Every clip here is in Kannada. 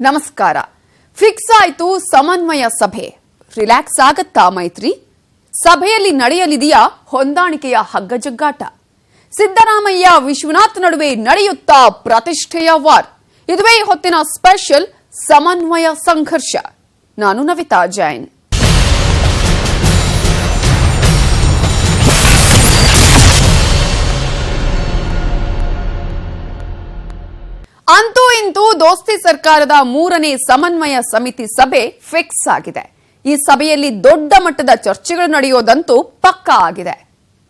ನಮಸ್ಕಾರ. ಫಿಕ್ಸ್ ಆಯ್ತು ಸಮನ್ವಯ ಸಭೆ. ರಿಲ್ಯಾಕ್ಸ್ ಆಗತ್ತಾ ಮೈತ್ರಿ? ಸಭೆಯಲ್ಲಿ ನಡೆಯಲಿದೆಯಾ ಹೊಂದಾಣಿಕೆಯ ಹಗ್ಗಜಗ್ಗಾಟ? ಸಿದ್ದರಾಮಯ್ಯ ವಿಶ್ವನಾಥ್ ನಡುವೆ ನಡೆಯುತ್ತಾ ಪ್ರತಿಷ್ಠೆಯ ವಾರ್. ಇದುವೇ ಹೊತ್ತಿನ ಸ್ಪೆಷಲ್ ಸಮನ್ವಯ ಸಂಘರ್ಷ. ನಾನು ನವಿತಾ ಜೈನ್. ಅಂತೂ ಇಂತೂ ದೋಸ್ತಿ ಸರ್ಕಾರದ 3ನೇ ಸಮನ್ವಯ ಸಮಿತಿ ಸಭೆ ಫಿಕ್ಸ್ ಆಗಿದೆ. ಈ ಸಭೆಯಲ್ಲಿ ದೊಡ್ಡ ಮಟ್ಟದ ಚರ್ಚೆಗಳು ನಡೆಯೋದಂತೂ ಪಕ್ಕಾ ಆಗಿದೆ.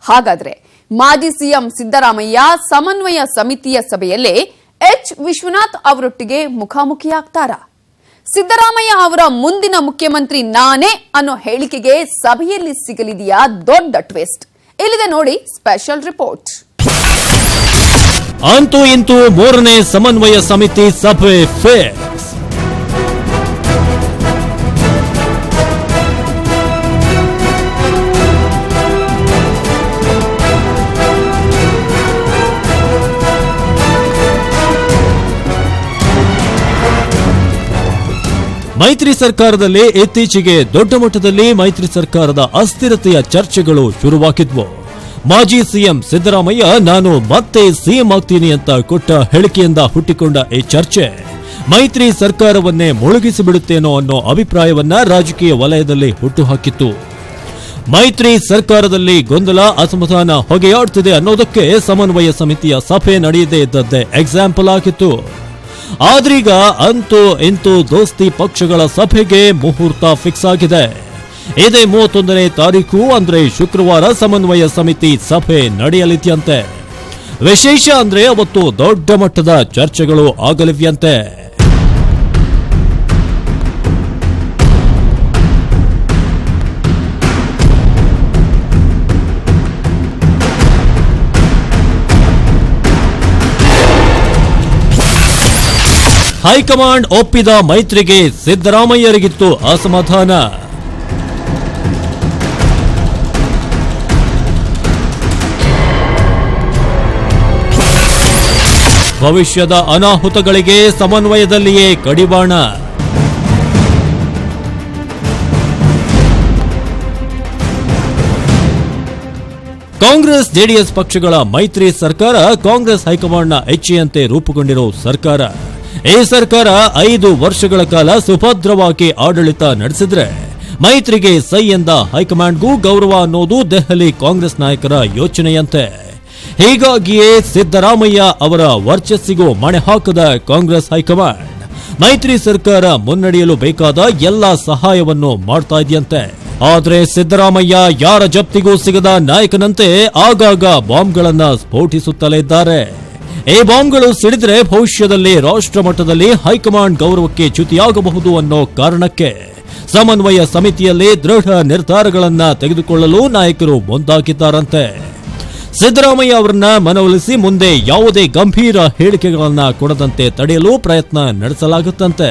ಹಾಗಾದ್ರೆ ಮಾಜಿ ಸಿಎಂ ಸಿದ್ದರಾಮಯ್ಯ ಸಮನ್ವಯ ಸಮಿತಿಯ ಸಭೆಯಲ್ಲೇ ವಿಶ್ವನಾಥ್ ಅವರೊಟ್ಟಿಗೆ ಮುಖಾಮುಖಿಯಾಗ್ತಾರಾ? ಸಿದ್ದರಾಮಯ್ಯ ಅವರ ಮುಂದಿನ ಮುಖ್ಯಮಂತ್ರಿ ನಾನೇ ಅನ್ನೋ ಹೇಳಿಕೆಗೆ ಸಭೆಯಲ್ಲಿ ಸಿಗಲಿದೆಯಾ ದೊಡ್ಡ ಟ್ವಿಸ್ಟ್? ಇಲ್ಲಿದೆ ನೋಡಿ ಸ್ಪೆಷಲ್ ರಿಪೋರ್ಟ್. ಅಂತೂ ಇಂತೂ 3ನೇ ಸಮನ್ವಯ ಸಮಿತಿ ಸಭೆ ಫಿಕ್ಸ್. ಮೈತ್ರಿ ಸರ್ಕಾರದಲ್ಲಿ ಇತ್ತೀಚೆಗೆ ದೊಡ್ಡ ಮಟ್ಟದಲ್ಲಿ ಮೈತ್ರಿ ಸರ್ಕಾರದ ಅಸ್ಥಿರತೆಯ ಚರ್ಚೆಗಳು ಶುರುವಾಗಿದ್ವು. ಮಾಜಿ ಸಿಎಂ ಸಿದ್ದರಾಮಯ್ಯ ನಾನು ಮತ್ತೆ ಸಿಎಂ ಆಗ್ತೀನಿ ಅಂತ ಕೊಟ್ಟ ಹೇಳಿಕೆಯಿಂದ ಹುಟ್ಟಿಕೊಂಡ ಈ ಚರ್ಚೆ ಮೈತ್ರಿ ಸರ್ಕಾರವನ್ನೇ ಮುಳುಗಿಸಿಬಿಡುತ್ತೇನೋ ಅನ್ನೋ ಅಭಿಪ್ರಾಯವನ್ನ ರಾಜಕೀಯ ವಲಯದಲ್ಲಿ ಹುಟ್ಟುಹಾಕಿತ್ತು. ಮೈತ್ರಿ ಸರ್ಕಾರದಲ್ಲಿ ಗೊಂದಲ, ಅಸಮಾಧಾನ ಹೊಗೆಯಾಡ್ತಿದೆ ಅನ್ನೋದಕ್ಕೆ ಸಮನ್ವಯ ಸಮಿತಿಯ ಸಭೆ ನಡೆಯದೇ ಇದ್ದದ್ದೇ ಎಕ್ಸಾಂಪಲ್ ಆಗಿತ್ತು. ಆದ್ರೀಗ ಅಂತೂ ಇಂತೂ ದೋಸ್ತಿ ಪಕ್ಷಗಳ ಸಭೆಗೆ ಮುಹೂರ್ತ ಫಿಕ್ಸ್ ಆಗಿದೆ. ಇದೇ 31ನೇ ತಾರೀಕು ಅಂದ್ರೆ ಶುಕ್ರವಾರ ಸಮನ್ವಯ ಸಮಿತಿ ಸಭೆ ನಡೆಯಲಿದೆಯಂತೆ. ವಿಶೇಷ ಅಂದ್ರೆ ಅವತ್ತು ದೊಡ್ಡ ಮಟ್ಟದ ಚರ್ಚೆಗಳು ಆಗಲಿವೆಯಂತೆ. ಹೈಕಮಾಂಡ್ ಒಪ್ಪಿದ ಮೈತ್ರಿಗೆ ಸಿದ್ದರಾಮಯ್ಯರಿಗಿತ್ತು ಅಸಮಾಧಾನ. ಭವಿಷ್ಯದ ಅನಾಹುತಗಳಿಗೆ ಸಮನ್ವಯದಲ್ಲಿಯೇ ಕಡಿವಾಣ. ಕಾಂಗ್ರೆಸ್ ಜೆಡಿಎಸ್ ಪಕ್ಷಗಳ ಮೈತ್ರಿ ಸರ್ಕಾರ ಕಾಂಗ್ರೆಸ್ ಹೈಕಮಾಂಡ್ನ ಇಚ್ಛೆಯಂತೆ ರೂಪುಗೊಂಡಿರೋ ಸರ್ಕಾರ. ಈ ಸರ್ಕಾರ 5 ವರ್ಷಗಳ ಕಾಲ ಸುಭದ್ರವಾಗಿ ಆಡಳಿತ ನಡೆಸಿದ್ರೆ ಮೈತ್ರಿಗೆ ಸೈ ಎಂದ ಹೈಕಮಾಂಡ್ಗೂ ಗೌರವ ಅನ್ನೋದು ದೆಹಲಿ ಕಾಂಗ್ರೆಸ್ ನಾಯಕರ ಯೋಚನೆಯಂತೆ. ಹೀಗಾಗಿಯೇ ಸಿದ್ದರಾಮಯ್ಯ ಅವರ ವರ್ಚಸ್ಸಿಗೂ ಮಣೆ ಹಾಕದ ಕಾಂಗ್ರೆಸ್ ಹೈಕಮಾಂಡ್ ಮೈತ್ರಿ ಸರ್ಕಾರ ಮುನ್ನಡೆಯಲು ಬೇಕಾದ ಎಲ್ಲಾ ಸಹಾಯವನ್ನು ಮಾಡ್ತಾ ಇದೆಯಂತೆ. ಆದ್ರೆ ಸಿದ್ದರಾಮಯ್ಯ ಯಾರ ಜಪ್ತಿಗೂ ಸಿಗದ ನಾಯಕನಂತೆ ಆಗಾಗ ಬಾಂಬ್ಗಳನ್ನ ಸ್ಫೋಟಿಸುತ್ತಲೇ ಇದ್ದಾರೆ. ಈ ಬಾಂಬ್ಗಳು ಸಿಡಿದ್ರೆ ಭವಿಷ್ಯದಲ್ಲಿ ರಾಷ್ಟ್ರ ಮಟ್ಟದಲ್ಲಿ ಹೈಕಮಾಂಡ್ ಗೌರವಕ್ಕೆ ಚ್ಯುತಿಯಾಗಬಹುದು ಅನ್ನೋ ಕಾರಣಕ್ಕೆ ಸಮನ್ವಯ ಸಮಿತಿಯಲ್ಲಿ ದೃಢ ನಿರ್ಧಾರಗಳನ್ನ ತೆಗೆದುಕೊಳ್ಳಲು ನಾಯಕರು ಮುಂದಾಗಿದ್ದಾರಂತೆ. ಸಿದ್ದರಾಮಯ್ಯ ಅವರನ್ನ ಮನವೊಲಿಸಿ ಮುಂದೆ ಯಾವುದೇ ಗಂಭೀರ ಹೇಳಿಕೆಗಳನ್ನ ಕೊಡದಂತೆ ತಡೆಯಲು ಪ್ರಯತ್ನ ನಡೆಸಲಾಗುತ್ತಂತೆ.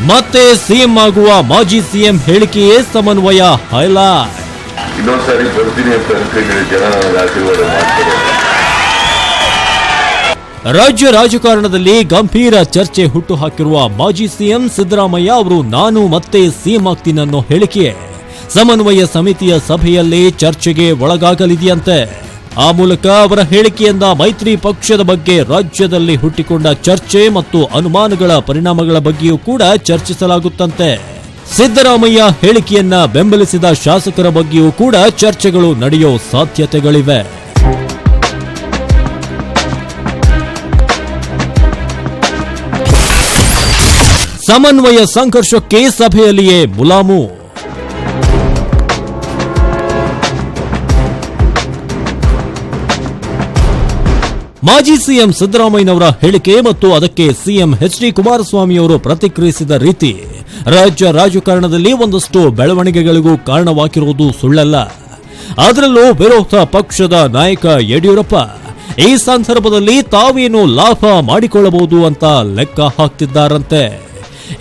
ಮತ್ತೆ ಸಿಎಂ ಆಗುವ ಮಾಜಿ ಸಿಎಂ ಹೇಳಿಕೆಯೇ ಸಮನ್ವಯ ಹೈಲೈಟ್. ಇನ್ನೊಂದ್ಸಾರಿ ಬರ್ತೀನಿ ಅಂತ ಅನ್ಕೊಂಡಿದ್ರೆ ಜನ ನನಗೆ ಆಶೀರ್ವಾದ ಮಾಡ್ತಾರೆ. ರಾಜ್ಯ ರಾಜಕಾರಣದಲ್ಲಿ ಗಂಭೀರ ಚರ್ಚೆ ಹುಟ್ಟುಹಾಕಿರುವ ಮಾಜಿ ಸಿಎಂ ಸಿದ್ದರಾಮಯ್ಯ ಅವರು ನಾನು ಮತ್ತೆ ಸಿಎಂ ಆಗ್ತೀನಿ ಅನ್ನೋ ಹೇಳಿಕೆ ಸಮನ್ವಯ ಸಮಿತಿಯ ಸಭೆಯಲ್ಲಿ ಚರ್ಚೆಗೆ ಒಳಗಾಗಲಿದೆಯಂತೆ. ಆ ಮೂಲಕ ಅವರ ಹೇಳಿಕೆಯಿಂದ ಮೈತ್ರಿ ಪಕ್ಷದ ಬಗ್ಗೆ ರಾಜ್ಯದಲ್ಲಿ ಹುಟ್ಟಿಕೊಂಡ ಚರ್ಚೆ ಮತ್ತು ಅನುಮಾನಗಳ ಪರಿಣಾಮಗಳ ಬಗ್ಗೆಯೂ ಕೂಡ ಚರ್ಚಿಸಲಾಗುತ್ತಂತೆ. ಸಿದ್ದರಾಮಯ್ಯ ಹೇಳಿಕೆಯನ್ನ ಬೆಂಬಲಿಸಿದ ಶಾಸಕರ ಬಗ್ಗೆಯೂ ಕೂಡ ಚರ್ಚೆಗಳು ನಡೆಯೋ ಸಾಧ್ಯತೆಗಳಿವೆ. ಸಮನ್ವಯ ಸಂಘರ್ಷಕ್ಕೆ ಸಭೆಯಲ್ಲಿಯೇ ಮುಲಾಮು. ಮಾಜಿ ಸಿಎಂ ಸಿದ್ದರಾಮಯ್ಯನವರ ಹೇಳಿಕೆ ಮತ್ತು ಅದಕ್ಕೆ ಸಿಎಂ ಎಚ್.ಡಿ. ಕುಮಾರಸ್ವಾಮಿ ಅವರು ಪ್ರತಿಕ್ರಿಯಿಸಿದ ರೀತಿ ರಾಜ್ಯ ರಾಜಕಾರಣದಲ್ಲಿ ಒಂದಷ್ಟು ಬೆಳವಣಿಗೆಗಳಿಗೂ ಕಾರಣವಾಗಿರುವುದು ಸುಳ್ಳಲ್ಲ. ಅದರಲ್ಲೂ ವಿರೋಧ ಪಕ್ಷದ ನಾಯಕ ಯಡಿಯೂರಪ್ಪ ಈ ಸಂದರ್ಭದಲ್ಲಿ ತಾವೇನು ಲಾಭ ಮಾಡಿಕೊಳ್ಳಬಹುದು ಅಂತ ಲೆಕ್ಕ ಹಾಕ್ತಿದ್ದಾರಂತೆ.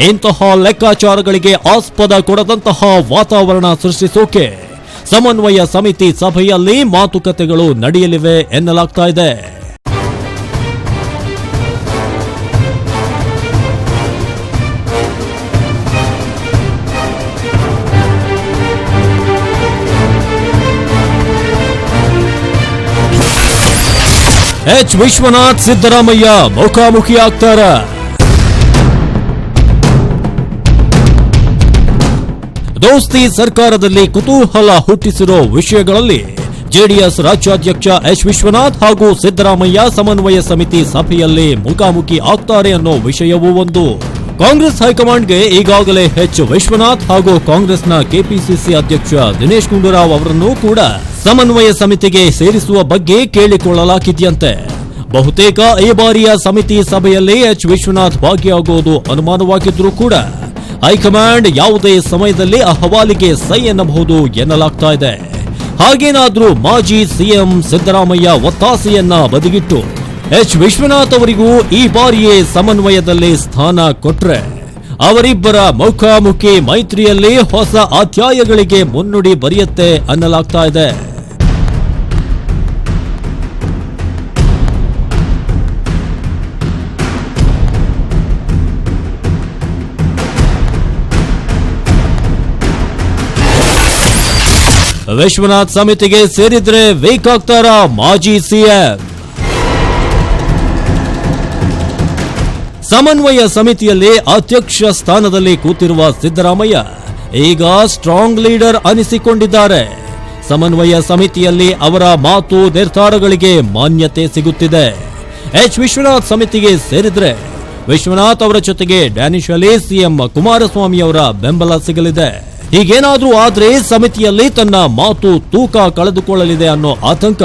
ಇಂತಹ ಲೆಕ್ಕಾಚಾರಗಳಿಗೆ ಆಸ್ಪದ ಕೊಡದಂತಹ ವಾತಾವರಣ ಸೃಷ್ಟಿಸೋಕೆ ಸಮನ್ವಯ ಸಮಿತಿ ಸಭೆಯಲ್ಲಿ ಮಾತುಕತೆಗಳು ನಡೆಯಲಿವೆ ಎನ್ನಲಾಗ್ತಾ ಇದೆ. ಎಚ್ ವಿಶ್ವನಾಥ್ ಸಿದ್ದರಾಮಯ್ಯ ಮುಖಾಮುಖಿ ಆಗ್ತಾರ. ದೋಸ್ತಿ ಸರ್ಕಾರದಲ್ಲಿ ಕುತೂಹಲ ಹುಟ್ಟಿಸಿರೋ ವಿಷಯಗಳಲ್ಲಿ ಜೆಡಿಎಸ್ ರಾಜ್ಯಾಧ್ಯಕ್ಷ ಎಚ್ ವಿಶ್ವನಾಥ್ ಹಾಗೂ ಸಿದ್ದರಾಮಯ್ಯ ಸಮನ್ವಯ ಸಮಿತಿ ಸಭೆಯಲ್ಲಿ ಮುಖಾಮುಖಿ ಆಗ್ತಾರೆ ಅನ್ನೋ ವಿಷಯವೂ ಒಂದು. ಕಾಂಗ್ರೆಸ್ ಹೈಕಮಾಂಡ್ಗೆ ಈಗಾಗಲೇ ಎಚ್ ವಿಶ್ವನಾಥ್ ಹಾಗೂ ಕಾಂಗ್ರೆಸ್ನ ಕೆಪಿಸಿಸಿ ಅಧ್ಯಕ್ಷ ದಿನೇಶ್ ಗುಂಡೂರಾವ್ ಅವರನ್ನು ಕೂಡ ಸಮನ್ವಯ ಸಮಿತಿಗೆ ಸೇರಿಸುವ ಬಗ್ಗೆ ಕೇಳಿಕೊಳ್ಳಲಾಗಿದೆಯಂತೆ. ಬಹುತೇಕ ಈ ಬಾರಿಯ ಸಮಿತಿ ಸಭೆಯಲ್ಲಿ ಎಚ್ ವಿಶ್ವನಾಥ್ ಭಾಗಿಯಾಗುವುದು ಅನುಮಾನವಾಗಿದ್ರೂ ಕೂಡ ಹೈಕಮಾಂಡ್ ಯಾವುದೇ ಸಮಯದಲ್ಲಿ ಅಹವಾಲಿಗೆ ಸೈ ಎನ್ನಬಹುದು ಎನ್ನಲಾಗ್ತಾ ಇದೆ. ಹಾಗೇನಾದ್ರೂ ಮಾಜಿ ಸಿಎಂ ಸಿದ್ದರಾಮಯ್ಯ ಒತ್ತಾಸೆಯನ್ನ ಬದಿಗಿಟ್ಟು ಎಚ್ ವಿಶ್ವನಾಥ್ ಅವರಿಗೂ ಈ ಬಾರಿಯೇ ಸಮನ್ವಯದಲ್ಲಿ ಸ್ಥಾನ ಕೊಟ್ರೆ ಅವರಿಬ್ಬರ ಮುಖಾಮುಖಿ ಮೈತ್ರಿಯಲ್ಲಿ ಹೊಸ ಅಧ್ಯಾಯಗಳಿಗೆ ಮುನ್ನುಡಿ ಬರೆಯುತ್ತೆ ಅನ್ನಲಾಗ್ತಾ ಇದೆ. ವಿಶ್ವನಾಥ್ ಸಮಿತಿಗೆ ಸೇರಿದ್ರೆ ವೀಕ್ ಆಗ್ತಾರ ಮಾಜಿ ಸಿಎಂ. ಸಮನ್ವಯ ಸಮಿತಿಯಲ್ಲಿ ಅಧ್ಯಕ್ಷ ಸ್ಥಾನದಲ್ಲಿ ಕೂತಿರುವ ಸಿದ್ದರಾಮಯ್ಯ ಈಗ ಸ್ಟ್ರಾಂಗ್ ಲೀಡರ್ ಅನಿಸಿಕೊಂಡಿದ್ದಾರೆ. ಸಮನ್ವಯ ಸಮಿತಿಯಲ್ಲಿ ಅವರ ಮಾತು ನಿರ್ಧಾರಗಳಿಗೆ ಮಾನ್ಯತೆ ಸಿಗುತ್ತಿದೆ. ಎಚ್ ವಿಶ್ವನಾಥ್ ಸಮಿತಿಗೆ ಸೇರಿದ್ರೆ ವಿಶ್ವನಾಥ್ ಅವರ ಜೊತೆಗೆ ಡ್ಯಾನಿಶ್ ಅಲಿ ಸಿಎಂ ಕುಮಾರಸ್ವಾಮಿ ಅವರ ಬೆಂಬಲ ಸಿಗಲಿದೆ. ಹೀಗೇನಾದ್ರೂ ಆದ್ರೆ ಸಮಿತಿಯಲ್ಲಿ ತನ್ನ ಮಾತು ತೂಕ ಕಳೆದುಕೊಳ್ಳಲಿದೆ ಅನ್ನೋ ಆತಂಕ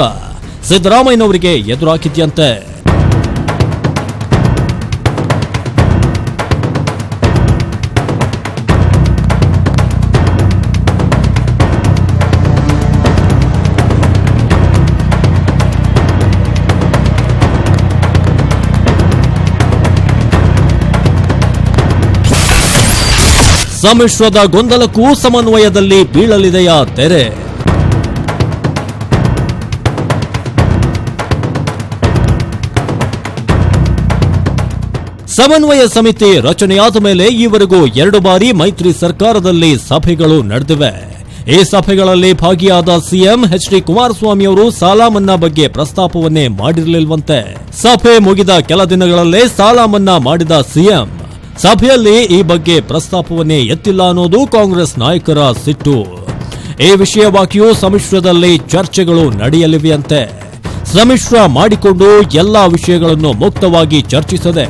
ಸಿದ್ದರಾಮಯ್ಯನವರಿಗೆ ಎದುರಾಗಿದೆಯಂತೆ. ಸಮ್ಮಿಶ್ರದ ಗೊಂದಲಕ್ಕೂ ಸಮನ್ವಯದಲ್ಲಿ ಬೀಳಲಿದೆಯಾ ತೆರೆ? ಸಮನ್ವಯ ಸಮಿತಿ ರಚನೆಯಾದ ಮೇಲೆ ಈವರೆಗೂ 2 ಬಾರಿ ಮೈತ್ರಿ ಸರ್ಕಾರದಲ್ಲಿ ಸಭೆಗಳು ನಡೆದಿವೆ. ಈ ಸಭೆಗಳಲ್ಲಿ ಭಾಗಿಯಾದ ಸಿಎಂ ಎಚ್ ಡಿ ಕುಮಾರಸ್ವಾಮಿ ಅವರು ಸಾಲ ಮನ್ನಾ ಬಗ್ಗೆ ಪ್ರಸ್ತಾಪವನ್ನೇ ಮಾಡಿರಲಿಲ್ವಂತೆ. ಸಭೆ ಮುಗಿದ ಕೆಲ ದಿನಗಳಲ್ಲೇ ಸಾಲ ಮನ್ನಾ ಮಾಡಿದ ಸಿಎಂ ಸಭೆಯಲ್ಲಿ ಈ ಬಗ್ಗೆ ಪ್ರಸ್ತಾಪವನ್ನೇ ಎತ್ತಿಲ್ಲ ಅನ್ನೋದು ಕಾಂಗ್ರೆಸ್ ನಾಯಕರ ಸಿಟ್ಟು. ಈ ವಿಷಯವಾಗಿಯೂ ಸಮ್ಮಿಶ್ರದಲ್ಲಿ ಚರ್ಚೆಗಳು ನಡೆಯಲಿವೆಯಂತೆ. ಸಮ್ಮಿಶ್ರ ಮಾಡಿಕೊಂಡು ಎಲ್ಲಾ ವಿಷಯಗಳನ್ನು ಮುಕ್ತವಾಗಿ ಚರ್ಚಿಸದೆ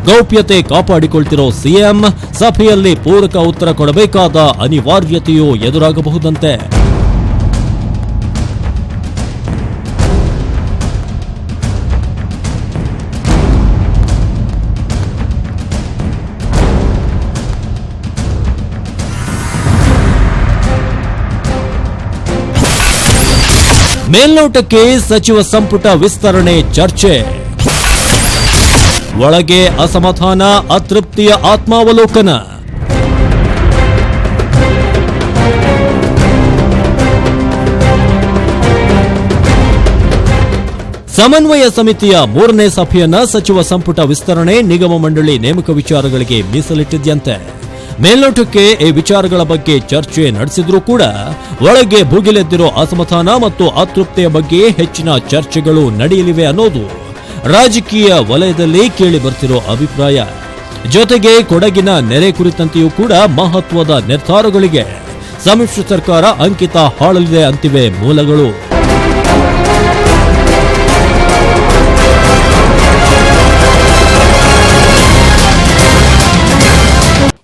ಗೌಪ್ಯತೆ ಕಾಪಾಡಿಕೊಳ್ತಿರೋ ಸಿಎಂ ಸಭೆಯಲ್ಲಿ ಪೂರಕ ಉತ್ತರ ಕೊಡಬೇಕಾದ ಅನಿವಾರ್ಯತೆಯೂ ಎದುರಾಗಬಹುದಂತೆ. ಮೇಲ್ನೋಟಕ್ಕೆ ಸಚಿವ ಸಂಪುಟ ವಿಸ್ತರಣೆ ಚರ್ಚೆ, ಒಳಗೆ ಅಸಮಾಧಾನ, ಅತೃಪ್ತಿಯ ಆತ್ಮಾವಲೋಕನ. ಸಮನ್ವಯ ಸಮಿತಿಯ 3ನೇ ಸಭೆಯನ್ನ ಸಚಿವ ಸಂಪುಟ ವಿಸ್ತರಣೆ, ನಿಗಮ ಮಂಡಳಿ ನೇಮಕ ವಿಚಾರಗಳಿಗೆ ಮೀಸಲಿಟ್ಟಿದ್ಯಂತೆ. ಮೇಲ್ನೋಟಕ್ಕೆ ಈ ವಿಚಾರಗಳ ಬಗ್ಗೆ ಚರ್ಚೆ ನಡೆಸಿದ್ರೂ ಕೂಡ ಒಳಗೆ ಭುಗಿಲೆದ್ದಿರೋ ಅಸಮಾಧಾನ ಮತ್ತು ಅತೃಪ್ತಿಯ ಬಗ್ಗೆ ಹೆಚ್ಚಿನ ಚರ್ಚೆಗಳು ನಡೆಯಲಿವೆ ಅನ್ನೋದು ರಾಜಕೀಯ ವಲಯದಲ್ಲಿ ಕೇಳಿ ಬರ್ತಿರೋ ಅಭಿಪ್ರಾಯ. ಜೊತೆಗೆ ಕೊಡಗಿನ ನೆರೆ ಕುರಿತಂತೆಯೂ ಕೂಡ ಮಹತ್ವದ ನಿರ್ಧಾರಗಳಿಗೆ ಸಮ್ಮಿಶ್ರ ಸರ್ಕಾರ ಅಂಕಿತ ಹಾಳಲಿದೆ ಅಂತಿವೆ ಮೂಲಗಳು.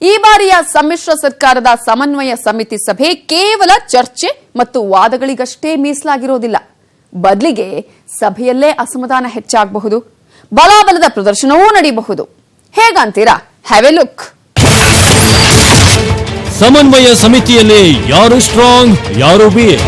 ಈ ಬಾರಿಯ ಸಮ್ಮಿಶ್ರ ಸರ್ಕಾರದ ಸಮನ್ವಯ ಸಮಿತಿ ಸಭೆ ಕೇವಲ ಚರ್ಚೆ ಮತ್ತು ವಾದಗಳಿಗಷ್ಟೇ ಮೀಸಲಾಗಿರೋದಿಲ್ಲ. ಬದಲಿಗೆ ಸಭೆಯಲ್ಲೇ ಅಸಮಾಧಾನ ಹೆಚ್ಚಾಗಬಹುದು, ಬಲಾಬಲದ ಪ್ರದರ್ಶನವೂ ನಡೆಯಬಹುದು. ಹೇಗಂತೀರಾ? Have a look. ಸಮನ್ವಯ ಸಮಿತಿಯಲ್ಲಿ ಯಾರು ಸ್ಟ್ರಾಂಗ್, ಯಾರು ವೀಕ್?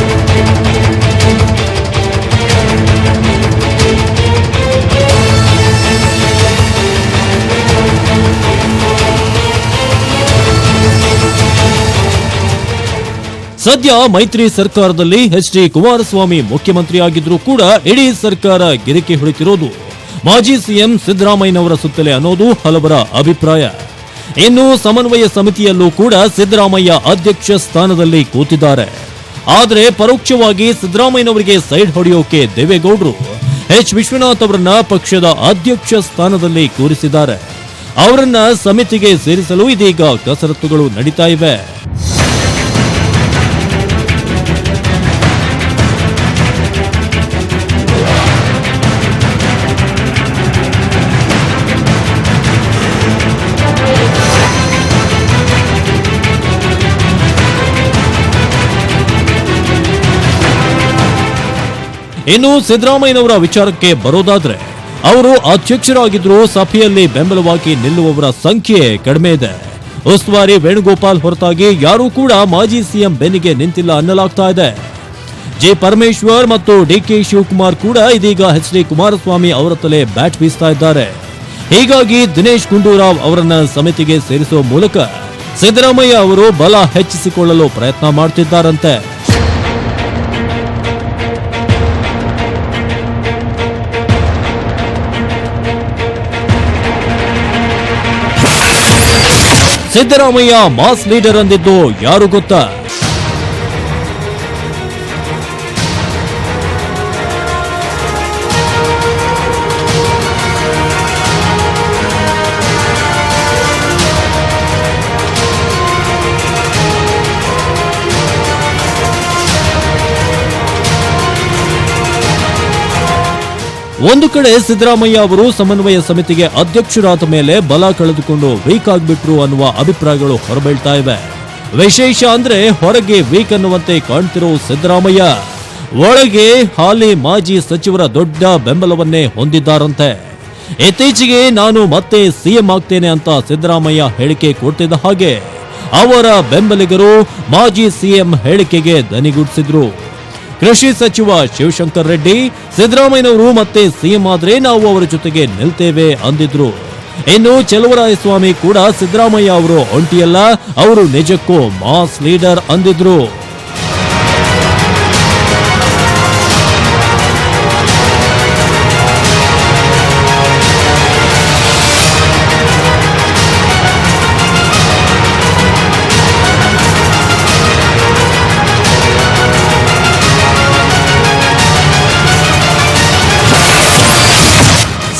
ಸದ್ಯ ಮೈತ್ರಿ ಸರ್ಕಾರದಲ್ಲಿ ಎಚ್.ಡಿ. ಕುಮಾರಸ್ವಾಮಿ ಮುಖ್ಯಮಂತ್ರಿಯಾಗಿದ್ರೂ ಕೂಡ ಇಡೀ ಸರ್ಕಾರ ಗಿರಿಕಿ ಹೊಡಿತಿರೋದು ಮಾಜಿ ಸಿಎಂ ಸಿದ್ದರಾಮಯ್ಯನವರ ಸುತ್ತಲೇ ಅನ್ನೋದು ಹಲವರ ಅಭಿಪ್ರಾಯ. ಇನ್ನು ಸಮನ್ವಯ ಸಮಿತಿಯಲ್ಲೂ ಕೂಡ ಸಿದ್ದರಾಮಯ್ಯ ಅಧ್ಯಕ್ಷ ಸ್ಥಾನದಲ್ಲಿ ಕೂತಿದ್ದಾರೆ. ಆದರೆ ಪರೋಕ್ಷವಾಗಿ ಸಿದ್ದರಾಮಯ್ಯನವರಿಗೆ ಸೈಡ್ ಹೊಡೆಯೋಕೆ ದೇವೇಗೌಡರು ಎಚ್ ವಿಶ್ವನಾಥ್ ಅವರನ್ನ ಪಕ್ಷದ ಅಧ್ಯಕ್ಷ ಸ್ಥಾನದಲ್ಲಿ ಕೂರಿಸಿದ್ದಾರೆ. ಅವರನ್ನ ಸಮಿತಿಗೆ ಸೇರಿಸಲು ಇದೀಗ ಕಸರತ್ತುಗಳು ನಡೀತಾ ಇವೆ. ಇನ್ನು ಸಿದ್ದರಾಮಯ್ಯನವರ ವಿಚಾರಕ್ಕೆ ಬರೋದಾದ್ರೆ ಅವರು ಅಧ್ಯಕ್ಷರಾಗಿದ್ರೂ ಸಭೆಯಲ್ಲಿ ಬೆಂಬಲವಾಗಿ ನಿಲ್ಲುವವರ ಸಂಖ್ಯೆ ಕಡಿಮೆ ಇದೆ. ಉಸ್ತುವಾರಿ ವೇಣುಗೋಪಾಲ್ ಹೊರತಾಗಿ ಯಾರೂ ಕೂಡ ಮಾಜಿ ಸಿಎಂ ಬೆನ್ನಿಗೆ ನಿಂತಿಲ್ಲ ಅನ್ನಲಾಗ್ತಾ ಇದೆ. ಜಿ ಪರಮೇಶ್ವರ್ ಮತ್ತು ಡಿಕೆ ಶಿವಕುಮಾರ್ ಕೂಡ ಇದೀಗ ಎಚ್.ಡಿ. ಕುಮಾರಸ್ವಾಮಿ ಅವರ ತಲೆ ಬ್ಯಾಟ್ ಬೀಸ್ತಾ ಇದ್ದಾರೆ. ಹೀಗಾಗಿ ದಿನೇಶ್ ಗುಂಡೂರಾವ್ ಅವರನ್ನ ಸಮಿತಿಗೆ ಸೇರಿಸುವ ಮೂಲಕ ಸಿದ್ದರಾಮಯ್ಯ ಅವರು ಬಲ ಹೆಚ್ಚಿಸಿಕೊಳ್ಳಲು ಪ್ರಯತ್ನ ಮಾಡ್ತಿದ್ದಾರಂತೆ. ಸಿದ್ದರಾಮಯ್ಯ ಮಾಸ್ ಲೀಡರ್ ಅಂದಿದ್ದು ಯಾರು ಗೊತ್ತಾ? ಒಂದು ಕಡೆ ಸಿದ್ದರಾಮಯ್ಯ ಅವರು ಸಮನ್ವಯ ಸಮಿತಿಗೆ ಅಧ್ಯಕ್ಷರಾದ ಮೇಲೆ ಬಲ ಕಳೆದುಕೊಂಡು ವೀಕ್ ಆಗ್ಬಿಟ್ರು ಅನ್ನುವ ಅಭಿಪ್ರಾಯಗಳು ಹೊರಬೀಳ್ತಾ ಇವೆ. ವಿಶೇಷ ಅಂದ್ರೆ ಹೊರಗೆ ವೀಕ್ ಅನ್ನುವಂತೆ ಕಾಣ್ತಿರೋ ಸಿದ್ದರಾಮಯ್ಯ ಒಳಗೆ ಹಾಲಿ ಮಾಜಿ ಸಚಿವರ ದೊಡ್ಡ ಬೆಂಬಲವನ್ನೇ ಹೊಂದಿದ್ದಾರಂತೆ. ಇತ್ತೀಚೆಗೆ ನಾನು ಮತ್ತೆ ಸಿಎಂ ಆಗ್ತೇನೆ ಅಂತ ಸಿದ್ದರಾಮಯ್ಯ ಹೇಳಿಕೆ ಕೊಡ್ತಿದ್ದ ಹಾಗೆ ಅವರ ಬೆಂಬಲಿಗರು ಮಾಜಿ ಸಿಎಂ ಹೇಳಿಕೆಗೆ ದನಿಗೂಡಿಸಿದ್ರು. ಕೃಷಿ ಸಚಿವ ಶಿವಶಂಕರ್ ರೆಡ್ಡಿ ಸಿದ್ದರಾಮಯ್ಯನವರು ಮತ್ತೆ ಸಿಎಂ ಆದ್ರೆ ನಾವು ಅವರ ಜೊತೆಗೆ ನಿಲ್ತೇವೆ ಅಂದಿದ್ರು. ಇನ್ನು ಚಲುವರಾಯಸ್ವಾಮಿ ಕೂಡ ಸಿದ್ದರಾಮಯ್ಯ ಅವರು ಒಂಟಿಯಲ್ಲ, ಅವರು ನಿಜಕ್ಕೂ ಮಾಸ್ ಲೀಡರ್ ಅಂದಿದ್ರು.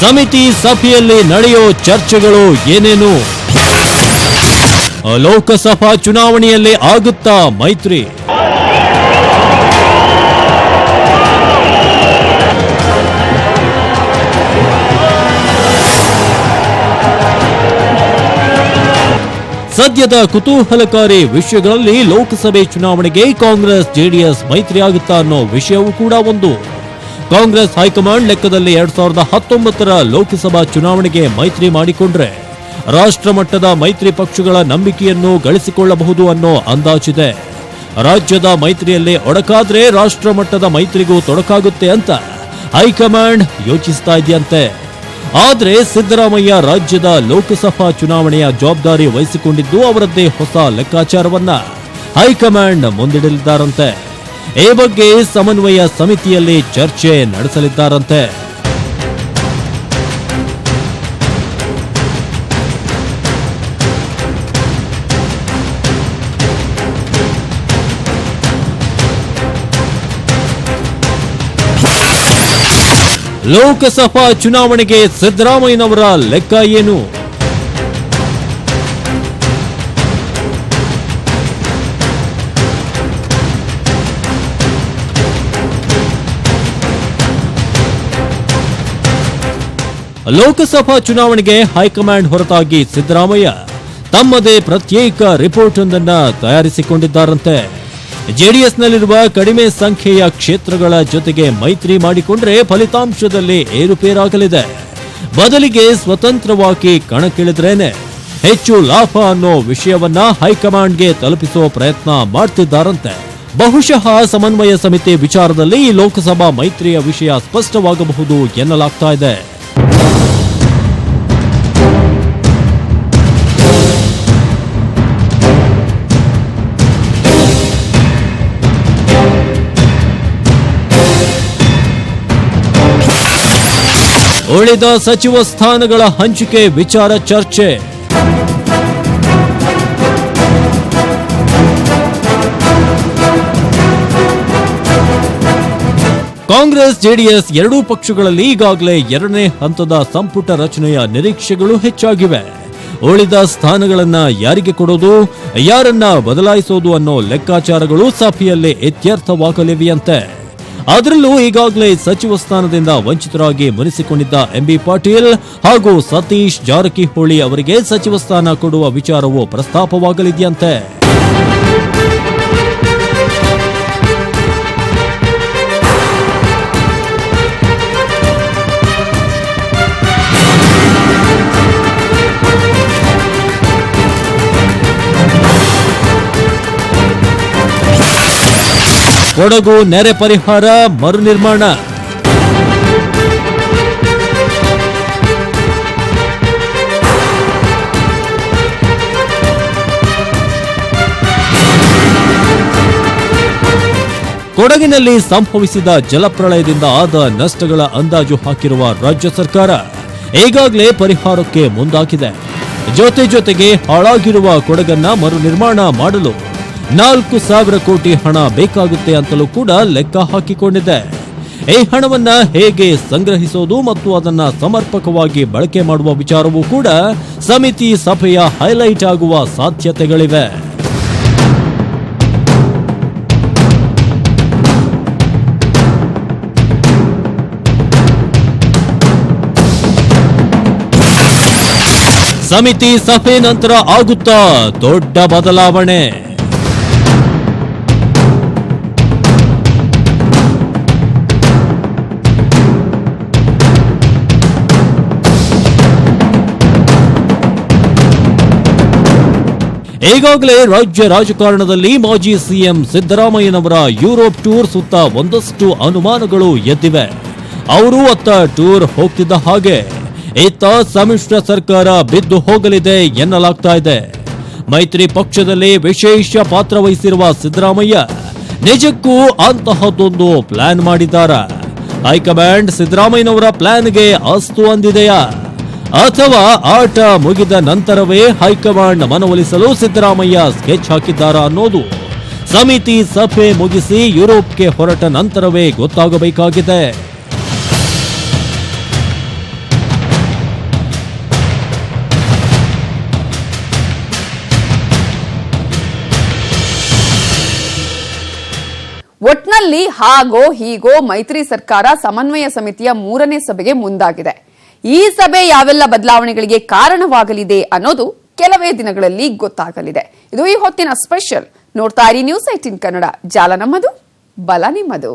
ಸಮಿತಿ ಸಭೆಯಲ್ಲಿ ನಡೆಯೋ ಚರ್ಚೆಗಳು ಏನೇನು? ಲೋಕಸಭಾ ಚುನಾವಣೆಯಲ್ಲಿ ಆಗುತ್ತಾ ಮೈತ್ರಿ? ಸದ್ಯದ ಕುತೂಹಲಕಾರಿ ವಿಷಯಗಳಲ್ಲಿ ಲೋಕಸಭೆ ಚುನಾವಣೆಗೆ ಕಾಂಗ್ರೆಸ್ ಜೆಡಿಎಸ್ ಮೈತ್ರಿ ಆಗುತ್ತಾ ಅನ್ನೋ ವಿಷಯವೂ ಕೂಡ ಒಂದು. ಕಾಂಗ್ರೆಸ್ ಹೈಕಮಾಂಡ್ ಲೆಕ್ಕದಲ್ಲಿ 2019ರ ಲೋಕಸಭಾ ಚುನಾವಣೆಗೆ ಮೈತ್ರಿ ಮಾಡಿಕೊಂಡ್ರೆ ರಾಷ್ಟ್ರ ಮಟ್ಟದ ಮೈತ್ರಿ ಪಕ್ಷಗಳ ನಂಬಿಕೆಯನ್ನು ಗಳಿಸಿಕೊಳ್ಳಬಹುದು ಅನ್ನೋ ಅಂದಾಜಿದೆ. ರಾಜ್ಯದ ಮೈತ್ರಿಯಲ್ಲಿ ಒಡಕಾದ್ರೆ ರಾಷ್ಟ್ರ ಮಟ್ಟದ ಮೈತ್ರಿಗೂ ತೊಡಕಾಗುತ್ತೆ ಅಂತ ಹೈಕಮಾಂಡ್ ಯೋಚಿಸ್ತಾ ಇದೆಯಂತೆ. ಆದ್ರೆ ಸಿದ್ದರಾಮಯ್ಯ ರಾಜ್ಯದ ಲೋಕಸಭಾ ಚುನಾವಣೆಯ ಜವಾಬ್ದಾರಿ ವಹಿಸಿಕೊಂಡಿದ್ದು ಅವರದ್ದೇ ಹೊಸ ಲೆಕ್ಕಾಚಾರವನ್ನ ಹೈಕಮಾಂಡ್ ಮುಂದಿಡಲಿದ್ದಾರಂತೆ. ಈ ಬಗ್ಗೆ ಸಮನ್ವಯ ಸಮಿತಿಯಲ್ಲಿ ಚರ್ಚೆ ನಡೆಸಲಿದ್ದಾರಂತೆ. ಲೋಕಸಭಾ ಚುನಾವಣೆಗೆ ಸಿದ್ದರಾಮಯ್ಯನವರ ಲೆಕ್ಕ ಏನು? ಲೋಕಸಭಾ ಚುನಾವಣೆಗೆ ಹೈಕಮಾಂಡ್ ಹೊರತಾಗಿ ಸಿದ್ದರಾಮಯ್ಯ ತಮ್ಮದೇ ಪ್ರತ್ಯೇಕ ರಿಪೋರ್ಟ್ ಒಂದನ್ನ ತಯಾರಿಸಿಕೊಂಡಿದ್ದಾರಂತೆ. ಜೆಡಿಎಸ್ನಲ್ಲಿರುವ ಕಡಿಮೆ ಸಂಖ್ಯೆಯ ಕ್ಷೇತ್ರಗಳ ಜೊತೆಗೆ ಮೈತ್ರಿ ಮಾಡಿಕೊಂಡ್ರೆ ಫಲಿತಾಂಶದಲ್ಲಿ ಏರುಪೇರಾಗಲಿದೆ. ಬದಲಿಗೆ ಸ್ವತಂತ್ರವಾಗಿ ಕಣಕ್ಕಿಳಿದ್ರೇನೆ ಹೆಚ್ಚು ಲಾಭ ಅನ್ನೋ ವಿಷಯವನ್ನ ಹೈಕಮಾಂಡ್ಗೆ ತಲುಪಿಸುವ ಪ್ರಯತ್ನ ಮಾಡ್ತಿದ್ದಾರಂತೆ. ಬಹುಶಃ ಸಮನ್ವಯ ಸಮಿತಿ ವಿಚಾರದಲ್ಲಿ ಈ ಲೋಕಸಭಾ ಮೈತ್ರಿಯ ವಿಷಯ ಸ್ಪಷ್ಟವಾಗಬಹುದು ಎನ್ನಲಾಗ್ತಾ ಇದೆ. ಉಳಿದ ಸಚಿವ ಸ್ಥಾನಗಳ ಹಂಚಿಕೆ ವಿಚಾರ ಚರ್ಚೆ. ಕಾಂಗ್ರೆಸ್ ಜೆಡಿಎಸ್ ಎರಡೂ ಪಕ್ಷಗಳಲ್ಲಿ ಈಗಾಗಲೇ ಎರಡನೇ ಹಂತದ ಸಂಪುಟ ರಚನೆಯ ನಿರೀಕ್ಷೆಗಳು ಹೆಚ್ಚಾಗಿವೆ. ಉಳಿದ ಸ್ಥಾನಗಳನ್ನ ಯಾರಿಗೆ ಕೊಡೋದು, ಯಾರನ್ನ ಬದಲಾಯಿಸೋದು ಅನ್ನೋ ಲೆಕ್ಕಾಚಾರಗಳು ಸಭೆಯಲ್ಲಿ ಇತ್ಯರ್ಥವಾಗಲಿವೆಯಂತೆ. ಅದರಲ್ಲೂ ಈಗಾಗಲೇ ಸಚಿವ ಸ್ಥಾನದಿಂದ ವಂಚಿತರಾಗಿ ಮುನಿಸಿಕೊಂಡಿದ್ದ ಎಂಬಿ ಪಾಟೀಲ್ ಹಾಗೂ ಸತೀಶ್ ಜಾರಕಿಹೊಳಿ ಅವರಿಗೆ ಸಚಿವ ಸ್ಥಾನ ಕೊಡುವ ವಿಚಾರವೂ ಪ್ರಸ್ತಾಪವಾಗಲಿದೆಯಂತೆ. ಕೊಡಗು ನೆರೆ ಪರಿಹಾರ ಮರು ನಿರ್ಮಾಣ. ಕೊಡಗಿನಲ್ಲಿ ಸಂಭವಿಸಿದ ಜಲಪ್ರಳಯದಿಂದ ಆದ ನಷ್ಟಗಳ ಅಂದಾಜು ಹಾಕಿರುವ ರಾಜ್ಯ ಸರ್ಕಾರ ಈಗಾಗಲೇ ಪರಿಹಾರಕ್ಕೆ ಮುಂದಾಗಿದೆ. ಜೊತೆಗೆ ಹಾಳಾಗಿರುವ ಕೊಡಗನ್ನ ಮರು ನಿರ್ಮಾಣ ಮಾಡಲು 4,000 ಕೋಟಿ ಹಣ ಬೇಕಾಗುತ್ತೆ ಅಂತಲೂ ಕೂಡ ಲೆಕ್ಕ ಹಾಕಿಕೊಂಡಿದೆ. ಈ ಹಣವನ್ನ ಹೇಗೆ ಸಂಗ್ರಹಿಸೋದು ಮತ್ತು ಅದನ್ನ ಸಮರ್ಪಕವಾಗಿ ಬಳಕೆ ಮಾಡುವ ವಿಚಾರವೂ ಕೂಡ ಸಮಿತಿ ಸಭೆಯ ಹೈಲೈಟ್ ಆಗುವ ಸಾಧ್ಯತೆಗಳಿವೆ. ಸಮಿತಿ ಸಭೆ ನಂತರ ಆಗುತ್ತಾ ದೊಡ್ಡ ಬದಲಾವಣೆ. ಈಗಾಗಲೇ ರಾಜ್ಯ ರಾಜಕಾರಣದಲ್ಲಿ ಮಾಜಿ ಸಿಎಂ ಸಿದ್ದರಾಮಯ್ಯನವರ ಯುರೋಪ್ ಟೂರ್ ಸುತ್ತ ಒಂದಷ್ಟು ಅನುಮಾನಗಳು ಎದ್ದಿವೆ. ಅವರು ಅತ್ತ ಟೂರ್ ಹೋಗ್ತಿದ್ದ ಹಾಗೆ ಇತ್ತ ಸಮ್ಮಿಶ್ರ ಸರ್ಕಾರ ಬಿದ್ದು ಹೋಗಲಿದೆ ಎನ್ನಲಾಗ್ತಾ ಇದೆ. ಮೈತ್ರಿ ಪಕ್ಷದಲ್ಲಿ ವಿಶೇಷ ಪಾತ್ರ ವಹಿಸಿರುವ ಸಿದ್ದರಾಮಯ್ಯ ನಿಜಕ್ಕೂ ಅಂತಹದ್ದೊಂದು ಪ್ಲಾನ್ ಮಾಡಿದ್ದಾರಾ? ಹೈಕಮಾಂಡ್ ಸಿದ್ದರಾಮಯ್ಯನವರ ಪ್ಲಾನ್ಗೆ ಅಸ್ತು ಅಂದಿದೆಯಾ? ಅಥವಾ ಆಟ ಮುಗಿದ ನಂತರವೇ ಹೈಕಮಾಂಡ್ ಮನವೊಲಿಸಲು ಸಿದ್ದರಾಮಯ್ಯ ಸ್ಕೆಚ್ ಹಾಕಿದ್ದಾರಾ ಅನ್ನೋದು ಸಮಿತಿ ಸಭೆ ಮುಗಿಸಿ ಯುರೋಪ್ಗೆ ಹೊರಟ ನಂತರವೇ ಗೊತ್ತಾಗಬೇಕಾಗಿದೆ. ಒಟ್ನಲ್ಲಿ ಹಾಗೋ ಹೀಗೋ ಮೈತ್ರಿ ಸರ್ಕಾರ ಸಮನ್ವಯ ಸಮಿತಿಯ 3ನೇ ಸಭೆಗೆ ಮುಂದಾಗಿದೆ. ಈ ಸಭೆ ಯಾವೆಲ್ಲ ಬದಲಾವಣೆಗಳಿಗೆ ಕಾರಣವಾಗಲಿದೆ ಅನ್ನೋದು ಕೆಲವೇ ದಿನಗಳಲ್ಲಿ ಗೊತ್ತಾಗಲಿದೆ. ಇದು ಈ ಹೊತ್ತಿನ ಸ್ಪೆಷಲ್. ನೋಡ್ತಾ ಇರಿ ನ್ಯೂಸ್ 18 ಕನ್ನಡ. ಜಾಲ ನಮ್ಮದು, ಬಲ ನಿಮ್ಮದು.